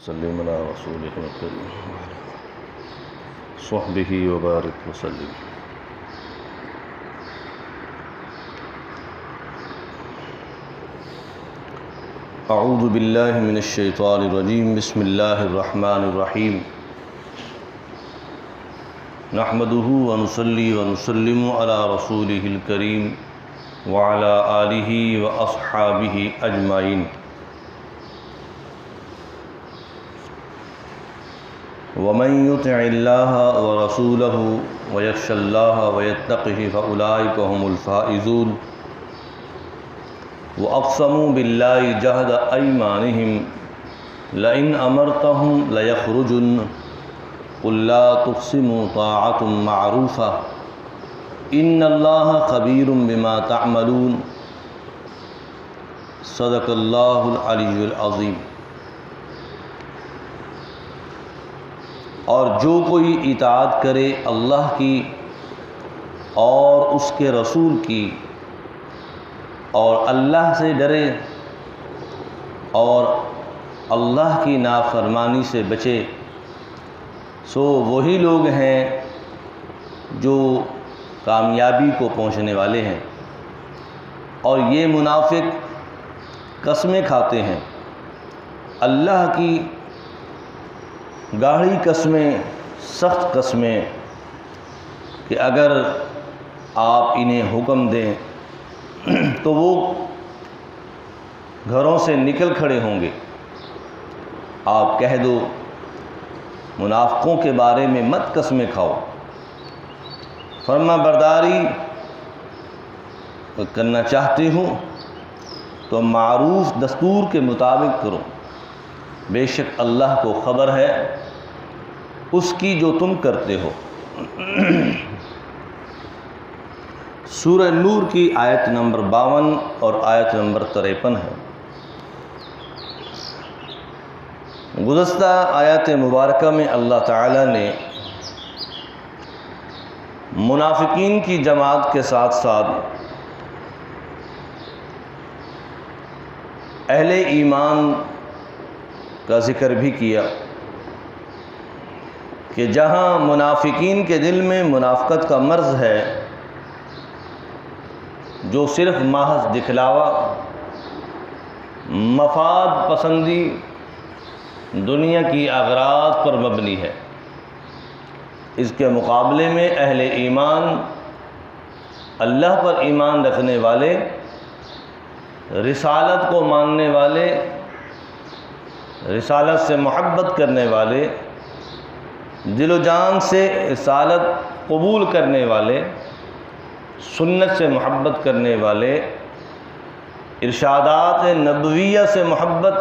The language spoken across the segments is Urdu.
سلم علی رسولہ الکریم صحبہ وبارک وسلم۔ اعوذ باللہ من الشیطان الرجیم، بسم اللہ الرحمن الرحیم۔ نحمدہ ونصلی ونسلم علی رسولہ الکریم وعلی آلہ واصحابہ اجمعین۔ ومن يطع الله ورسوله ويخشى الله ويتقه فأولئك هم الفائزون۔ وأقسموا بالله جهد أيمانهم لئن أمرتهم ليخرجن قل لا تقسموا طاعة معروفة إن الله خبير بما تعملون۔ صدق الله العلی العظیم۔ اور جو کوئی اطاعت کرے اللہ کی اور اس کے رسول کی اور اللہ سے ڈرے اور اللہ کی نافرمانی سے بچے، سو وہی لوگ ہیں جو کامیابی کو پہنچنے والے ہیں۔ اور یہ منافق قسمیں کھاتے ہیں، اللہ کی گاڑھی قسمیں، سخت قسمیں، کہ اگر آپ انہیں حکم دیں تو وہ گھروں سے نکل کھڑے ہوں گے۔ آپ کہہ دو منافقوں کے بارے میں مت قسمیں کھاؤ، فرما برداری کرنا چاہتے ہو تو معروف دستور کے مطابق کرو، بے شک اللہ کو خبر ہے اس کی جو تم کرتے ہو۔ سورہ نور کی آیت نمبر 52 اور آیت نمبر 53 ہے۔ گزشتہ آیات مبارکہ میں اللہ تعالیٰ نے منافقین کی جماعت کے ساتھ ساتھ اہل ایمان کا ذکر بھی کیا کہ جہاں منافقین کے دل میں منافقت کا مرض ہے، جو صرف محض دکھلاوا، مفاد پسندی، دنیا کی اغراض پر مبنی ہے، اس کے مقابلے میں اہل ایمان، اللہ پر ایمان رکھنے والے، رسالت کو ماننے والے، رسالت سے محبت کرنے والے، دل و جان سے رسالت قبول کرنے والے، سنت سے محبت کرنے والے، ارشادات نبویہ سے محبت،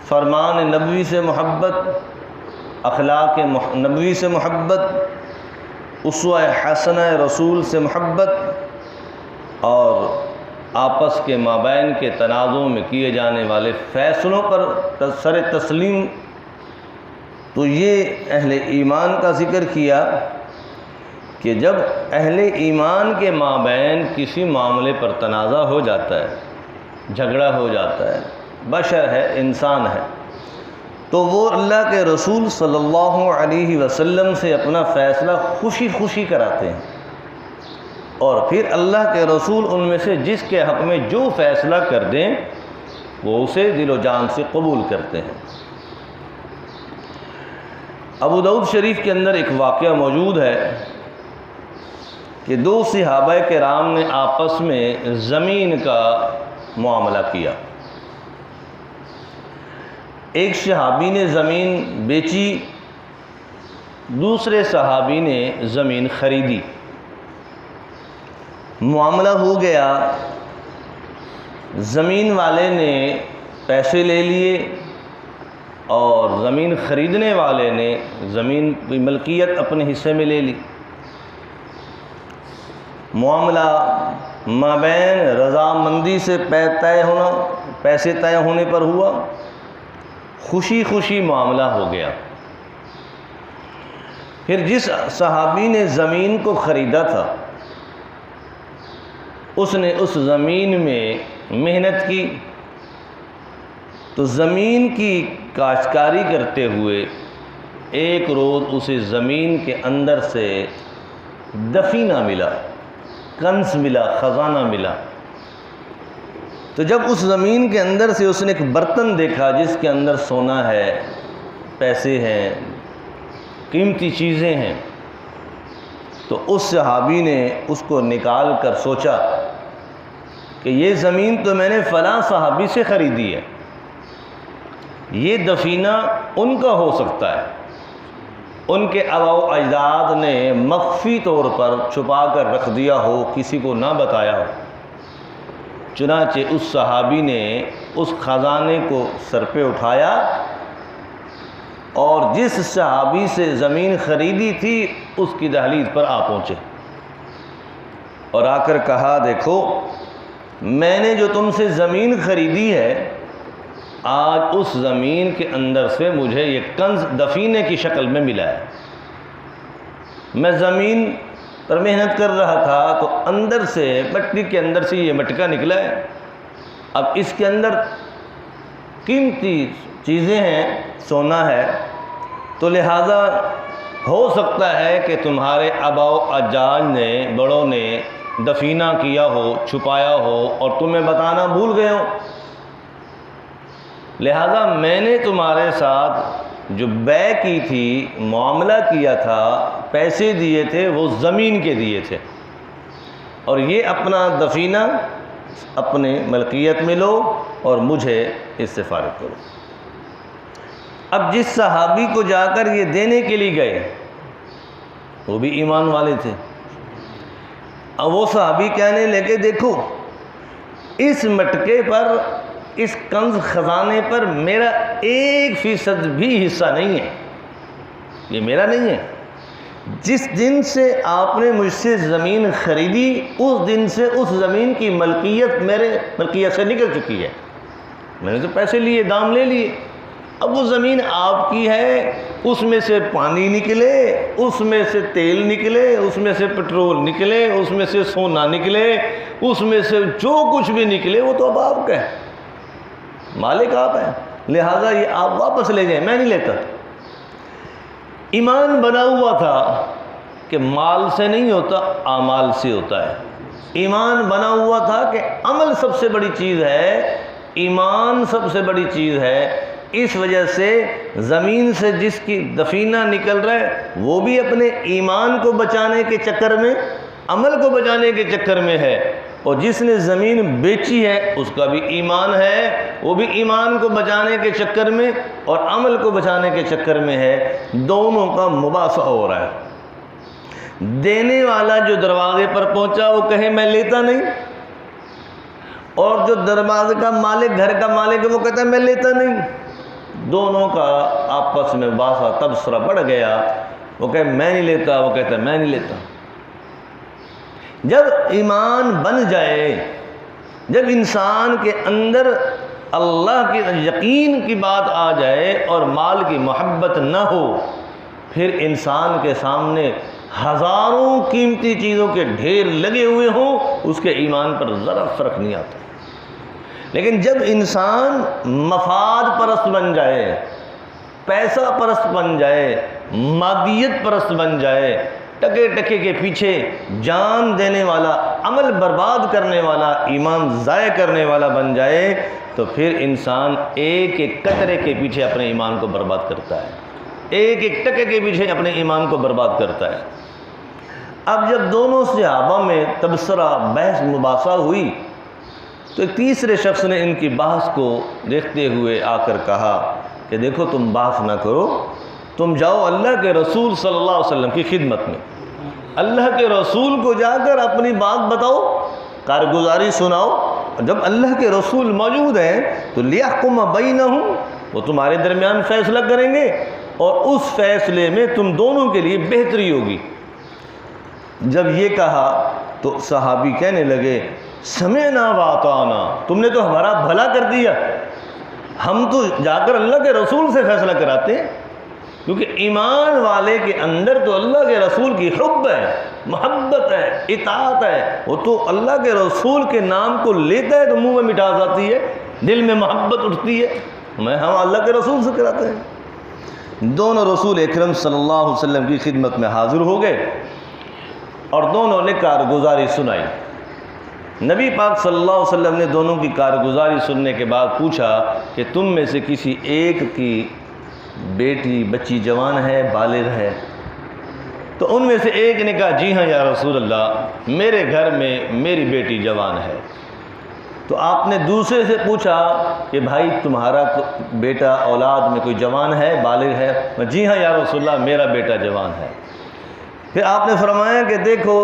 فرمان نبوی سے محبت، اخلاق نبوی سے محبت، اسوہ حسنہ رسول سے محبت، اور آپس کے مابین کے تنازع میں کیے جانے والے فیصلوں پر سر تسلیم۔ تو یہ اہل ایمان کا ذکر کیا کہ جب اہل ایمان کے مابین کسی معاملے پر تنازع ہو جاتا ہے، جھگڑا ہو جاتا ہے، بشر ہے، انسان ہے، تو وہ اللہ کے رسول صلی اللہ علیہ وسلم سے اپنا فیصلہ خوشی خوشی کراتے ہیں، اور پھر اللہ کے رسول ان میں سے جس کے حق میں جو فیصلہ کر دیں وہ اسے دل و جان سے قبول کرتے ہیں۔ ابو داؤد شریف کے اندر ایک واقعہ موجود ہے کہ دو صحابہ کرام نے آپس میں زمین کا معاملہ کیا۔ ایک صحابی نے زمین بیچی، دوسرے صحابی نے زمین خریدی۔ معاملہ ہو گیا، زمین والے نے پیسے لے لیے اور زمین خریدنے والے نے زمین کی ملکیت اپنے حصے میں لے لی۔ معاملہ مابین رضامندی سے پیسے طے ہونے پر ہوا، خوشی خوشی معاملہ ہو گیا۔ پھر جس صحابی نے زمین کو خریدا تھا اس نے اس زمین میں محنت کی، تو زمین کی کاشتکاری کرتے ہوئے ایک روز اسے زمین کے اندر سے دفینہ ملا، کنز ملا، خزانہ ملا۔ تو جب اس زمین کے اندر سے اس نے ایک برتن دیکھا جس کے اندر سونا ہے، پیسے ہیں، قیمتی چیزیں ہیں، تو اس صحابی نے اس کو نکال کر سوچا کہ یہ زمین تو میں نے فلاں صحابی سے خریدی ہے، یہ دفینہ ان کا ہو سکتا ہے، ان کے آباء و اجداد نے مخفی طور پر چھپا کر رکھ دیا ہو، کسی کو نہ بتایا ہو۔ چنانچہ اس صحابی نے اس خزانے کو سر پہ اٹھایا اور جس صحابی سے زمین خریدی تھی اس کی دہلیز پر آ پہنچے اور آ کر کہا، دیکھو میں نے جو تم سے زمین خریدی ہے، آج اس زمین کے اندر سے مجھے یہ کنز دفینے کی شکل میں ملا ہے۔ میں زمین پر محنت کر رہا تھا تو اندر سے، مٹی کے اندر سے یہ مٹکا نکلا ہے، اب اس کے اندر قیمتی چیزیں ہیں، سونا ہے، تو لہذا ہو سکتا ہے کہ تمہارے آباء و اجداد نے، بڑوں نے دفینہ کیا ہو، چھپایا ہو اور تمہیں بتانا بھول گئے ہو، لہذا میں نے تمہارے ساتھ جو بیع کی تھی، معاملہ کیا تھا، پیسے دیے تھے، وہ زمین کے دیے تھے، اور یہ اپنا دفینہ اپنے ملکیت میں لو اور مجھے اس سے فارغ کرو۔ اب جس صحابی کو جا کر یہ دینے کے لیے گئے، وہ بھی ایمان والے تھے، اب وہ صحابی کہنے لگے، دیکھو اس مٹکے پر، اس کنز خزانے پر میرا 1% بھی حصہ نہیں ہے، یہ میرا نہیں ہے۔ جس دن سے آپ نے مجھ سے زمین خریدی، اس دن سے اس زمین کی ملکیت میرے ملکیت سے نکل چکی ہے، میں نے تو پیسے لیے، دام لے لیے، اب وہ زمین آپ کی ہے، اس میں سے پانی نکلے، اس میں سے تیل نکلے، اس میں سے پٹرول نکلے، اس میں سے سونا نکلے، اس میں سے جو کچھ بھی نکلے وہ تو اب آپ کا ہے، مالک آپ ہیں، لہٰذا یہ آپ واپس لے جائیں، میں نہیں لیتا۔ ایمان بنا ہوا تھا کہ مال سے نہیں ہوتا، اعمال سے ہوتا ہے۔ ایمان بنا ہوا تھا کہ عمل سب سے بڑی چیز ہے، ایمان سب سے بڑی چیز ہے، اس وجہ سے زمین سے جس کی دفینہ نکل رہا ہے وہ بھی اپنے ایمان کو بچانے کے چکر میں، عمل کو بچانے کے چکر میں ہے، اور جس نے زمین بیچی ہے اس کا بھی ایمان ہے، وہ بھی ایمان کو بچانے کے چکر میں اور عمل کو بچانے کے چکر میں ہے، دونوں کا مباحثہ ہو رہا ہے۔ دینے والا جو دروازے پر پہنچا وہ کہے میں لیتا نہیں، اور جو دروازے کا مالک، گھر کا مالک ہے، وہ کہتا ہے میں لیتا نہیں، دونوں کا آپس میں مباحثہ تبصرہ بڑھ گیا، وہ کہے میں نہیں لیتا، وہ کہتا ہے میں نہیں لیتا۔ جب ایمان بن جائے، جب انسان کے اندر اللہ کے یقین کی بات آ جائے اور مال کی محبت نہ ہو، پھر انسان کے سامنے ہزاروں قیمتی چیزوں کے ڈھیر لگے ہوئے ہوں، اس کے ایمان پر ذرا فرق نہیں آتا۔ لیکن جب انسان مفاد پرست بن جائے، پیسہ پرست بن جائے، مادیت پرست بن جائے، ٹکے ٹکے کے پیچھے جان دینے والا، عمل برباد کرنے والا، ایمان ضائع کرنے والا بن جائے، تو پھر انسان ایک ایک قطرے کے پیچھے اپنے ایمان کو برباد کرتا ہے، ایک ایک ٹکے کے پیچھے اپنے ایمان کو برباد کرتا ہے۔ اب جب دونوں صحابہ میں تبصرہ، بحث، مباحثہ ہوئی، تو ایک تیسرے شخص نے ان کی بحث کو دیکھتے ہوئے آ کر کہا کہ دیکھو تم بحث نہ کرو، تم جاؤ اللہ کے رسول صلی اللہ علیہ وسلم کی خدمت میں، اللہ کے رسول کو جا کر اپنی بات بتاؤ، کارگزاری سناؤ، جب اللہ کے رسول موجود ہیں تو لیحکم بینہم، وہ تمہارے درمیان فیصلہ کریں گے اور اس فیصلے میں تم دونوں کے لیے بہتری ہوگی۔ جب یہ کہا تو صحابی کہنے لگے سمعنا واطعنا، تم نے تو ہمارا بھلا کر دیا، ہم تو جا کر اللہ کے رسول سے فیصلہ کراتے ہیں، کیونکہ ایمان والے کے اندر تو اللہ کے رسول کی حب ہے، محبت ہے، اطاعت ہے، وہ تو اللہ کے رسول کے نام کو لیتا ہے تو منہ میں مٹاس آتی ہے، دل میں محبت اٹھتی ہے، ہم اللہ کے رسول سے کراتے ہیں۔ دونوں رسول اکرم صلی اللہ علیہ وسلم کی خدمت میں حاضر ہو گئے اور دونوں نے کارگزاری سنائی۔ نبی پاک صلی اللہ علیہ وسلم نے دونوں کی کارگزاری سننے کے بعد پوچھا کہ تم میں سے کسی ایک کی بیٹی بچی جوان ہے، بالغ ہے؟ تو ان میں سے ایک نے کہا جی ہاں یا رسول اللہ، میرے گھر میں میری بیٹی جوان ہے۔ تو آپ نے دوسرے سے پوچھا کہ بھائی تمہارا بیٹا اولاد میں کوئی جوان ہے، بالغ ہے؟ جی ہاں یا رسول اللہ، میرا بیٹا جوان ہے۔ پھر آپ نے فرمایا کہ دیکھو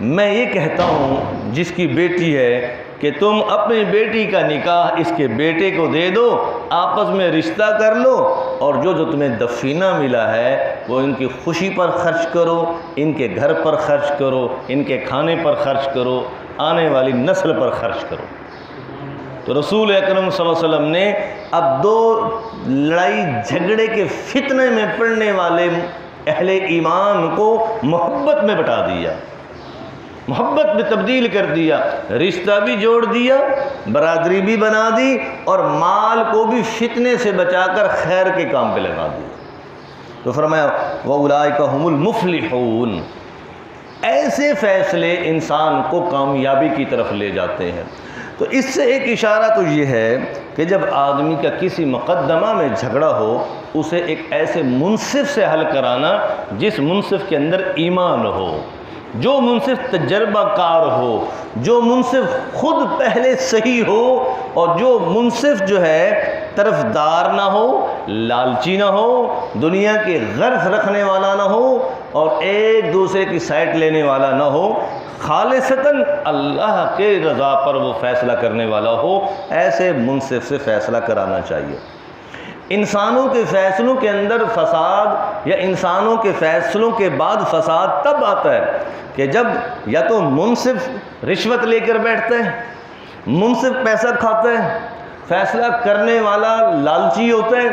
میں یہ کہتا ہوں جس کی بیٹی ہے کہ تم اپنی بیٹی کا نکاح اس کے بیٹے کو دے دو، آپس میں رشتہ کر لو، اور جو تمہیں دفینہ ملا ہے وہ ان کی خوشی پر خرچ کرو، ان کے گھر پر خرچ کرو، ان کے کھانے پر خرچ کرو، آنے والی نسل پر خرچ کرو۔ تو رسول اکرم صلی اللہ علیہ وسلم نے اب دو لڑائی جھگڑے کے فتنے میں پڑنے والے اہل ایمان کو محبت میں بٹا دیا، محبت میں تبدیل کر دیا، رشتہ بھی جوڑ دیا، برادری بھی بنا دی، اور مال کو بھی فتنے سے بچا کر خیر کے کام پہ لگا دیا۔ تو فرمایا وَأُولَٰئِكَ هُمُ الْمُفْلِحُونَ۔ ایسے فیصلے انسان کو کامیابی کی طرف لے جاتے ہیں۔ تو اس سے ایک اشارہ تو یہ ہے کہ جب آدمی کا کسی مقدمہ میں جھگڑا ہو، اسے ایک ایسے منصف سے حل کرانا جس منصف کے اندر ایمان ہو، جو منصف تجربہ کار ہو، جو منصف خود پہلے صحیح ہو، اور جو منصف جو ہے طرفدار نہ ہو، لالچی نہ ہو، دنیا کے غرض رکھنے والا نہ ہو، اور ایک دوسرے کی سائٹ لینے والا نہ ہو، خالصتاً اللہ کے رضا پر وہ فیصلہ کرنے والا ہو۔ ایسے منصف سے فیصلہ کرانا چاہیے۔ انسانوں کے فیصلوں کے اندر فساد، یا انسانوں کے فیصلوں کے بعد فساد تب آتا ہے کہ جب یا تو منصف رشوت لے کر بیٹھتا ہے، منصف پیسہ کھاتا ہے، فیصلہ کرنے والا لالچی ہوتا ہے،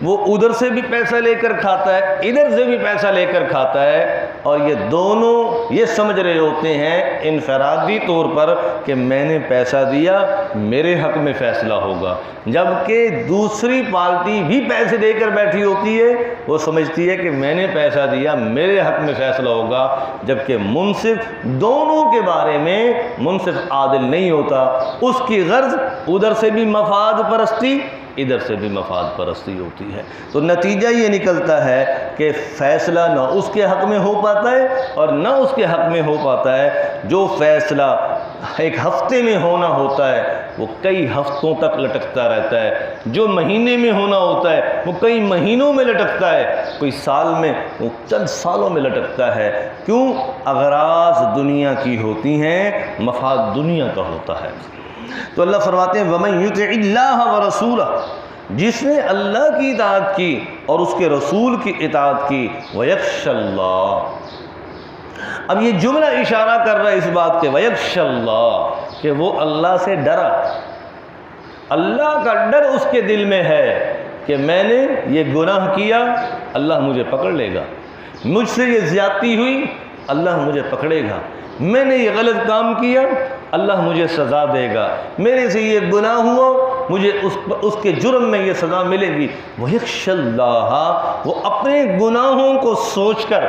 وہ ادھر سے بھی پیسہ لے کر کھاتا ہے، ادھر سے بھی پیسہ لے کر کھاتا ہے، اور یہ دونوں یہ سمجھ رہے ہوتے ہیں انفرادی طور پر کہ میں نے پیسہ دیا میرے حق میں فیصلہ ہوگا، جبکہ دوسری پارٹی بھی پیسے دے کر بیٹھی ہوتی ہے، وہ سمجھتی ہے کہ میں نے پیسہ دیا میرے حق میں فیصلہ ہوگا، جبکہ منصف دونوں کے بارے میں منصف عادل نہیں ہوتا، اس کی غرض ادھر سے بھی مفاد پرستی، ادھر سے بھی مفاد پرستی ہوتی ہے۔ تو نتیجہ یہ نکلتا ہے کہ فیصلہ نہ اس کے حق میں ہو پاتا ہے اور نہ اس کے حق میں ہو پاتا ہے۔ جو فیصلہ ایک ہفتے میں ہونا ہوتا ہے وہ کئی ہفتوں تک لٹکتا رہتا ہے، جو مہینے میں ہونا ہوتا ہے وہ کئی مہینوں میں لٹکتا ہے، کوئی سال میں وہ چند سالوں میں لٹکتا ہے۔ کیوں؟ اغراض دنیا کی ہوتی ہیں، مفاد دنیا کا ہوتا ہے۔ تو اللہ فرماتے ہیں وَمَن يُطِعِ اللَّهَ وَرَسُولَهُ، جس نے اللہ کی اطاعت کی اور اس کے رسول کی اطاعت کی، وَيَخْشَ اللَّهَ۔ اب یہ جملہ اشارہ کر رہا ہے اس بات کے وَيَخْشَ اللَّهَ کہ وہ اللہ سے ڈرا، اللہ کا ڈر اس کے دل میں ہے کہ میں نے یہ گناہ کیا، اللہ مجھے پکڑ لے گا، مجھ سے یہ زیادتی ہوئی، اللہ مجھے پکڑے گا، میں نے یہ غلط کام کیا، اللہ مجھے سزا دے گا، میرے سے یہ گناہ ہوا، مجھے اس کے جرم میں یہ سزا ملے گی۔ وَيَخْشَ اللَّهَ، وہ اپنے گناہوں کو سوچ کر،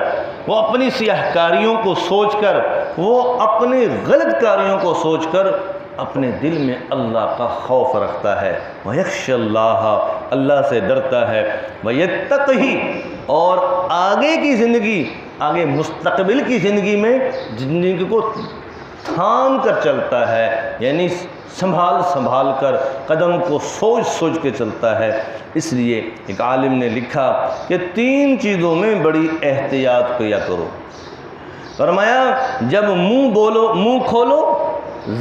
وہ اپنی سیاہ کاریوں کو سوچ کر، وہ اپنی غلط کاریوں کو سوچ کر اپنے دل میں اللہ کا خوف رکھتا ہے۔ وَيَخْشَ اللَّهَ، اللہ سے ڈرتا ہے۔ وَيَتَّقِهِ، اور آگے کی زندگی، آگے مستقبل کی زندگی میں زندگی کو تھام کر چلتا ہے، یعنی سنبھال کر قدم کو سوچ سوچ کے چلتا ہے۔ اس لیے ایک عالم نے لکھا کہ 3 چیزوں میں بڑی احتیاط کیا کرو۔ فرمایا جب منہ کھولو،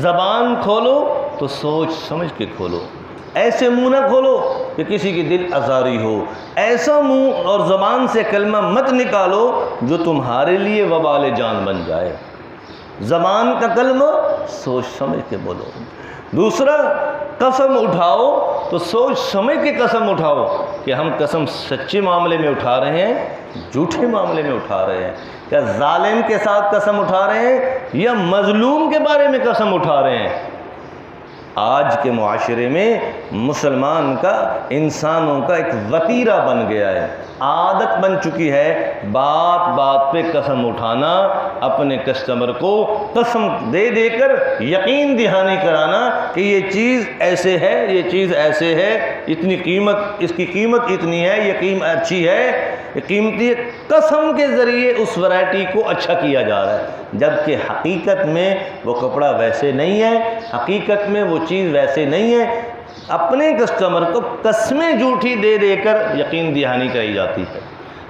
زبان کھولو تو سوچ سمجھ کے کھولو، ایسے منہ نہ کھولو کہ کسی کی دل آزاری ہو، ایسا منہ اور زبان سے کلمہ مت نکالو جو تمہارے لیے وبال جان بن جائے۔ زبان کا کلمہ سوچ سمجھ کے بولو۔ دوسرا، قسم اٹھاؤ تو سوچ سمجھ کے قسم اٹھاؤ کہ ہم قسم سچے معاملے میں اٹھا رہے ہیں، جھوٹے معاملے میں اٹھا رہے ہیں، کیا ظالم کے ساتھ قسم اٹھا رہے ہیں یا مظلوم کے بارے میں قسم اٹھا رہے ہیں۔ آج کے معاشرے میں مسلمان کا، انسانوں کا ایک وتیرہ بن گیا ہے، عادت بن چکی ہے بات بات پہ قسم اٹھانا، اپنے کسٹمر کو قسم دے دے کر یقین دہانی کرانا کہ یہ چیز ایسے ہے، یہ چیز ایسے ہے، اتنی قیمت، اس کی قیمت اتنی ہے، یہ قیمت اچھی ہے، یہ قیمتی ہے، قسم کے ذریعے اس ورائٹی کو اچھا کیا جا رہا ہے، جبکہ حقیقت میں وہ کپڑا ویسے نہیں ہے، حقیقت میں وہ چیز ویسے نہیں ہے۔ اپنے کسٹمر کو قسمیں جھوٹی دے دے کر یقین دہانی کرائی جاتی ہے،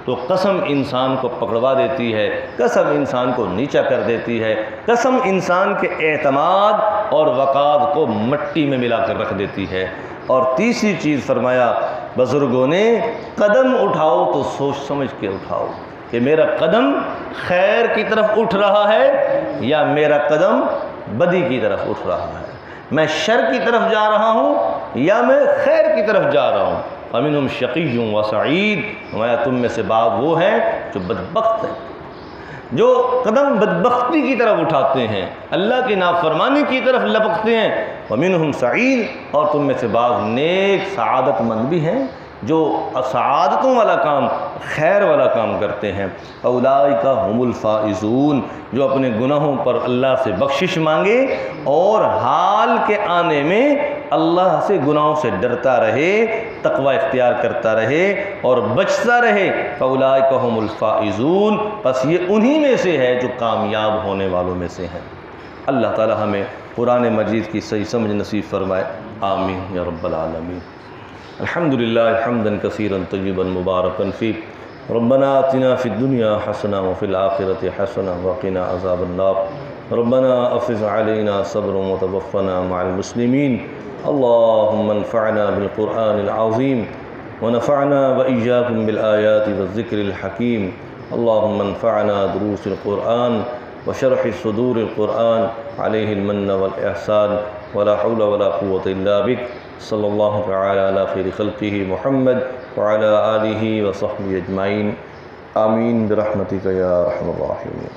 تو قسم انسان کو پکڑوا دیتی ہے، قسم انسان کو نیچا کر دیتی ہے، قسم انسان کے اعتماد اور وقار کو مٹی میں ملا کر رکھ دیتی ہے۔ اور تیسری چیز فرمایا بزرگوں نے، قدم اٹھاؤ تو سوچ سمجھ کے اٹھاؤ کہ میرا قدم خیر کی طرف اٹھ رہا ہے یا میرا قدم بدی کی طرف اٹھ رہا ہے، میں شر کی طرف جا رہا ہوں یا میں خیر کی طرف جا رہا ہوں۔ فَمِنْهُمْ شَقِيٌّ وَسَعِيدٌ، فرمایا تم میں سے بعض وہ ہیں جو بدبخت ہیں، جو قدم بدبختی کی طرف اٹھاتے ہیں، اللہ کی نافرمانی کی طرف لپکتے ہیں۔ وَمِنْهُمْ سَعِيدٌ، اور تم میں سے بعض نیک سعادت مند بھی ہیں جو سعادتوں والا کام، خیر والا کام کرتے ہیں۔ اولئک هم الفائزون، جو اپنے گناہوں پر اللہ سے بخشش مانگے اور حال کے آنے میں اللہ سے گناہوں سے ڈرتا رہے، تقوی اختیار کرتا رہے اور بچتا رہے۔ اولئک هم الفائزون، پس یہ انہی میں سے ہے جو کامیاب ہونے والوں میں سے ہیں۔ اللہ تعالی ہمیں قرآن مجید کی صحیح سمجھ نصیب فرمائے، آمین یا رب العالمین۔ الحمدللہ حمدا کثیرا طیبا مبارکا فیہ، ربنا آتنا فی الدنیا حسنہ وفی الآخرۃ حسنہ وقنا عذاب النار، ربنا افرغ علینا صبرا وتوفنا مع المسلمین، اللہم انفعنا بالقرآن العظیم ونفعنا وإیاکم بالآیات والذکر الحکیم، اللہم انفعنا دروس القرآن وشرح صدور القرآن علیہ المن والإحسان ولا حول ولا قوة إلا بک، صلی اللہ تعالی علی خیر خلقہ محمد وعلی آلہ وصحبہ اجمعین، آمین برحمتک یا ارحم الراحمین۔